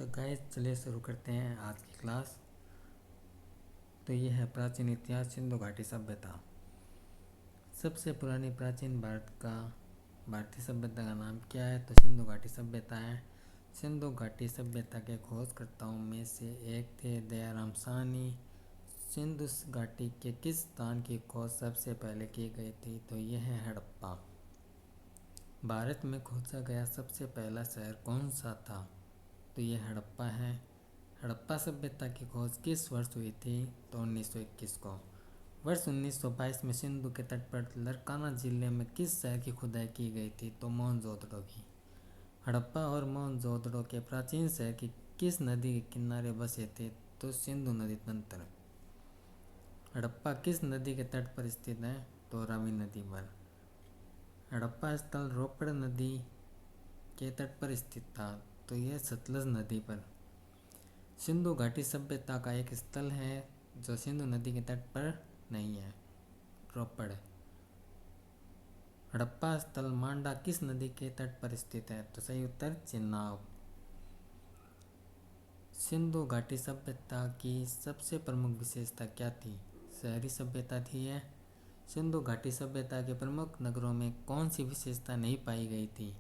तो गाइस चलिए शुरू करते हैं आज की क्लास। तो ये है प्राचीन इतिहास सिंधु घाटी सभ्यता। सबसे पुरानी प्राचीन भारतीय सभ्यता का नाम क्या है? तो सिंधु घाटी सभ्यता है। सिंधु घाटी सभ्यता के खोजकर्ताओं में से एक थे दयाराम साहनी। सिंधु घाटी के किस स्थान की खोज सबसे पहले की गई थी? तो यह है हड़प्पा। भारत में खोजा गया सबसे पहला शहर कौन सा था? तो यह हड़प्पा है। हड़प्पा सभ्यता की खोज किस वर्ष हुई थी? तो 1921 को। वर्ष 1922 में सिंधु के तट पर लरकाना जिले में किस शहर की खुदाई की गई थी? तो मोहनजोदड़ो की। हड़प्पा और मोहनजोदड़ो के प्राचीन शहर की किस नदी के किनारे बसे थे? तो सिंधु नदी तंत्र। हड़प्पा किस नदी के तट पर स्थित है? तो रावी नदी पर। हड़प्पा स्थल रोपड़ नदी के तट पर स्थित था, तो यह सतलज नदी पर। सिंधु घाटी सभ्यता का एक स्थल है जो सिंधु नदी के तट पर नहीं है, रोपड़। हड़प्पा स्थल मांडा किस नदी के तट पर स्थित है? तो सही उत्तर चेनाब। सिंधु घाटी सभ्यता की सबसे प्रमुख विशेषता क्या थी? शहरी सभ्यता थी है। सिंधु घाटी सभ्यता के प्रमुख नगरों में कौन सी विशेषता नहीं पाई गई थी?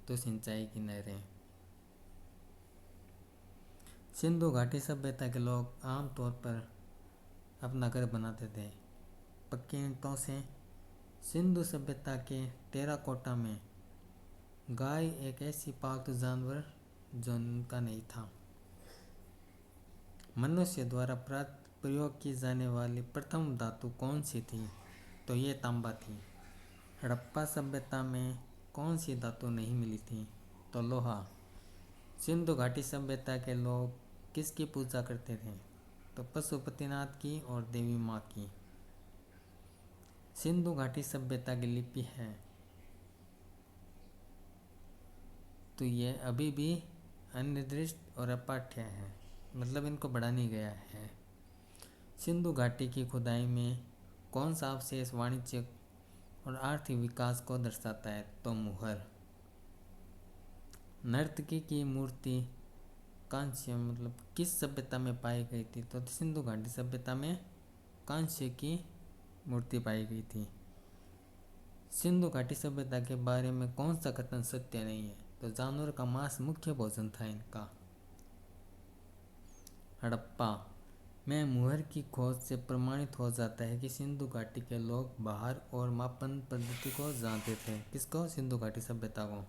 तो सिंचाई की नहरें। सिंधु घाटी सभ्यता के लोग आमतौर पर अपना घर बनाते थे पक्की ईंटों से। सिंधु सभ्यता के टेराकोटा में गाय एक ऐसी पालतू जानवर जो उनका नहीं था। मनुष्य द्वारा प्रयोग की जाने वाली प्रथम धातु कौन सी थी? तो ये तांबा थी। हड़प्पा सभ्यता में कौन सी धातु नहीं मिली थी? तो लोहा। सिंधु घाटी सभ्यता के लोग किसकी पूजा करते थे? तो पशुपतिनाथ की और देवी माँ की। सिंधु घाटी सभ्यता की लिपि है तो ये अभी भी अनिर्दिष्ट और अपाठ्य है, मतलब इनको बढ़ा नहीं गया है। सिंधु घाटी की खुदाई में कौन सा अवशेष वाणिज्यिक और आर्थिक विकास को दर्शाता है? तो मुहर। नर्तकी की मूर्ति कांस्य मतलब किस सभ्यता में पाई गई थी? तो सिंधु घाटी सभ्यता में कांस्य की मूर्ति पाई गई थी। सिंधु घाटी सभ्यता के बारे में कौन सा कथन सत्य नहीं है? तो जानवर का मांस मुख्य भोजन था इनका। हड़प्पा में मुहर की खोज से प्रमाणित हो जाता है कि सिंधु घाटी के लोग भार और मापन पद्धति को जानते थे। किसको? सिंधु घाटी सभ्यता को।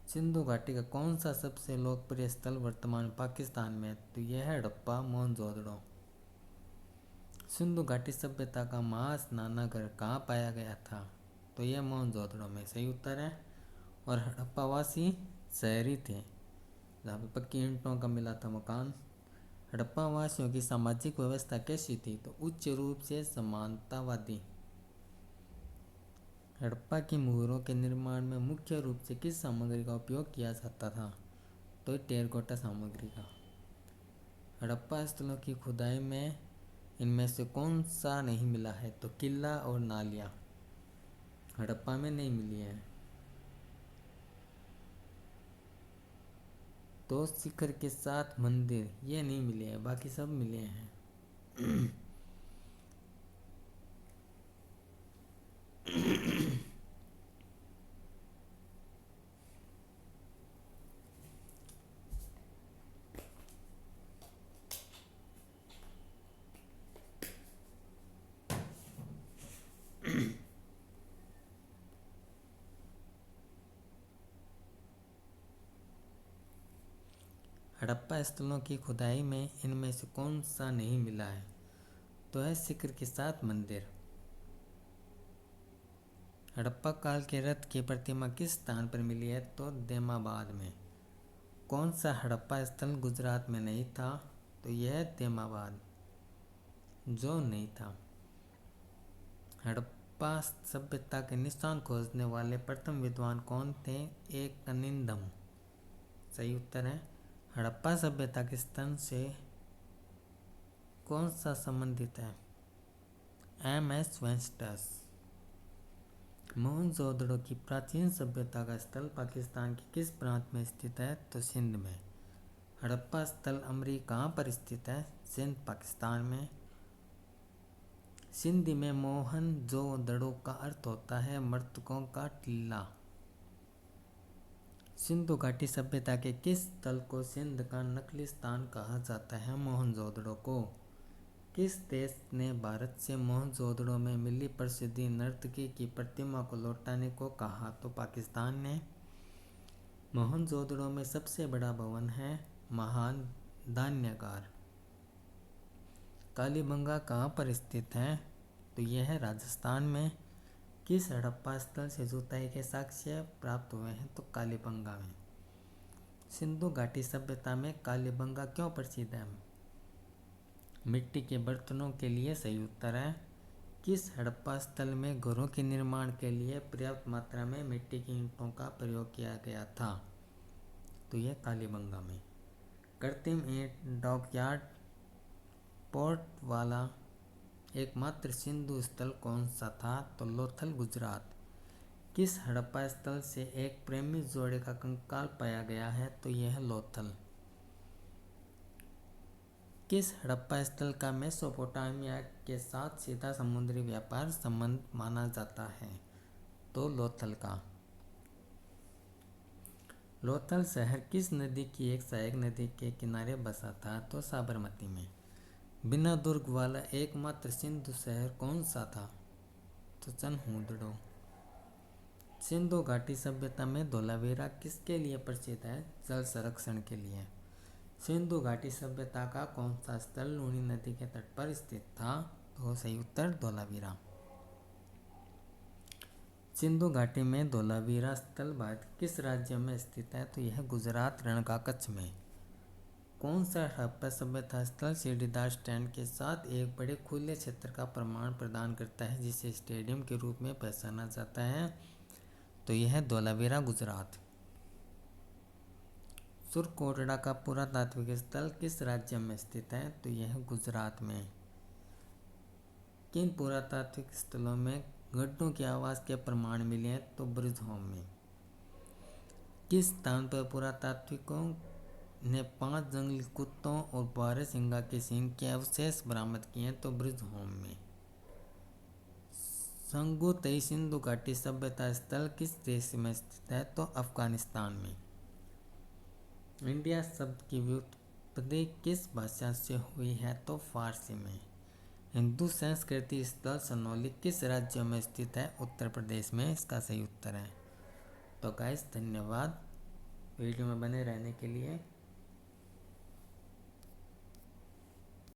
सिंधु घाटी का कौन सा सबसे लोकप्रिय स्थल वर्तमान पाकिस्तान में है? तो यह है हड़प्पा मोहनजोदड़ो। सिंधु घाटी सभ्यता का महास्नानागार कहाँ पाया गया था? तो यह मोहनजोदड़ो में। सही उत्तर है। और हड़प्पावासी शहरी थे जहाँ पे पक्की ईंटों का मिला था मकान। हड़प्पा वासियों की सामाजिक व्यवस्था कैसी थी? तो उच्च रूप से समानतावादी। हड़प्पा की मुहरों के निर्माण में मुख्य रूप से किस सामग्री का उपयोग किया जाता था? तो टेराकोटा सामग्री का। हड़प्पा स्थलों की खुदाई में इनमें से कौन सा नहीं मिला है? तो किला और नालियाँ हड़प्पा में नहीं मिली है। तो शिखर के साथ मंदिर ये नहीं मिले हैं, बाकी सब मिले हैं। हड़प्पा स्थलों की खुदाई में इनमें से कौन सा नहीं मिला है? तो है शिखर के साथ मंदिर। हड़प्पा काल के रथ की प्रतिमा किस स्थान पर मिली है? तो देमाबाद में। कौन सा हड़प्पा स्थल गुजरात में नहीं था? तो यह देमाबाद जो नहीं था। हड़प्पा सभ्यता के निशान खोजने वाले प्रथम विद्वान कौन थे? एक कनिंदम। सही उत्तर है। हड़प्पा सभ्यता के स्तन से कौन सा संबंधित है? एम.एस. वेंस्टस। मोहनजोदड़ो की प्राचीन सभ्यता का स्थल पाकिस्तान के किस प्रांत में स्थित है? तो सिंध में। हड़प्पा स्थल अमरी कहाँ पर स्थित है? सिंध पाकिस्तान में। सिंधी में मोहनजोदड़ो का अर्थ होता है मृतकों का टीला। सिंधु घाटी सभ्यता के किस स्थल को सिंध का नकली स्थान कहा जाता है? मोहनजोदड़ो को। किस देश ने भारत से मोहनजोदड़ो में मिली प्रसिद्ध नर्तकी की प्रतिमा को लौटाने को कहा? तो पाकिस्तान ने। मोहनजोदड़ो में सबसे बड़ा भवन है महान धान्यागार। कालीबंगा कहाँ पर स्थित है? तो यह है राजस्थान में। किस हड़प्पा स्थल से जुताई के साक्ष्य प्राप्त हुए हैं? तो कालीबंगा में। सिंधु घाटी सभ्यता में कालीबंगा क्यों प्रसिद्ध है? मिट्टी के बर्तनों के लिए सही उत्तर है। किस हड़प्पा स्थल में घरों के निर्माण के लिए पर्याप्त मात्रा में मिट्टी की ईंटों का प्रयोग किया गया था? तो यह कालीबंगा में। कृत्रिम ईंट डॉकयार्ड पोर्ट वाला एकमात्र सिंधु स्थल कौन सा था? तो लोथल गुजरात। किस हड़प्पा स्थल से एक प्रेमी जोड़े का कंकाल पाया गया है? तो यह लोथल। किस हड़प्पा स्थल का मेसोपोटामिया के साथ सीधा समुद्री व्यापार संबंध माना जाता है? तो लोथल का। लोथल शहर किस नदी की एक सहायक नदी के किनारे बसा था? तो साबरमती में। बिना दुर्ग वाला एकमात्र सिंधु शहर कौन सा था? तो चनहुदड़ो। सिंधु घाटी सभ्यता में धोलावीरा किसके लिए प्रसिद्ध है? जल संरक्षण के लिए। सिंधु घाटी सभ्यता का कौन सा स्थल लूनी नदी के तट पर स्थित था? तो सही उत्तर धोलावीरा। सिंधु घाटी में धोलावीरा स्थल भारत किस राज्य में स्थित है? तो यह गुजरात रण का कच्छ में। कौन सा हड़प्पा सभ्यता स्थल सीढ़ीदार स्टैंड के साथ एक बड़े खुले क्षेत्र का प्रमाण प्रदान करता है जिसे स्टेडियम के रूप में पहचाना जाता है? तो यह धोलावीरा गुजरात। सुरकोटड़ा का पुरातात्विक स्थल किस राज्य में स्थित है? तो यह गुजरात में। किन पुरातात्विक स्थलों में गड्ढों के आवास के प्रमाण मिले हैं? तो ब्रिजहोम में। किस स्थान पर पुरातात्विकों ने 5 जंगली कुत्तों और 12 सिंगा के सींग के अवशेष बरामद किए हैं? तो ब्रिजहोम में। संगुतई सिंधु घाटी सभ्यता स्थल किस देश में स्थित है? तो अफगानिस्तान में। इंडिया शब्द की व्युत्पत्ति किस भाषा से हुई है? तो फारसी में। हिंदू संस्कृति स्थल सनौली किस राज्य में स्थित है? उत्तर प्रदेश में इसका सही उत्तर है। तो गाइस धन्यवाद वीडियो में बने रहने के लिए।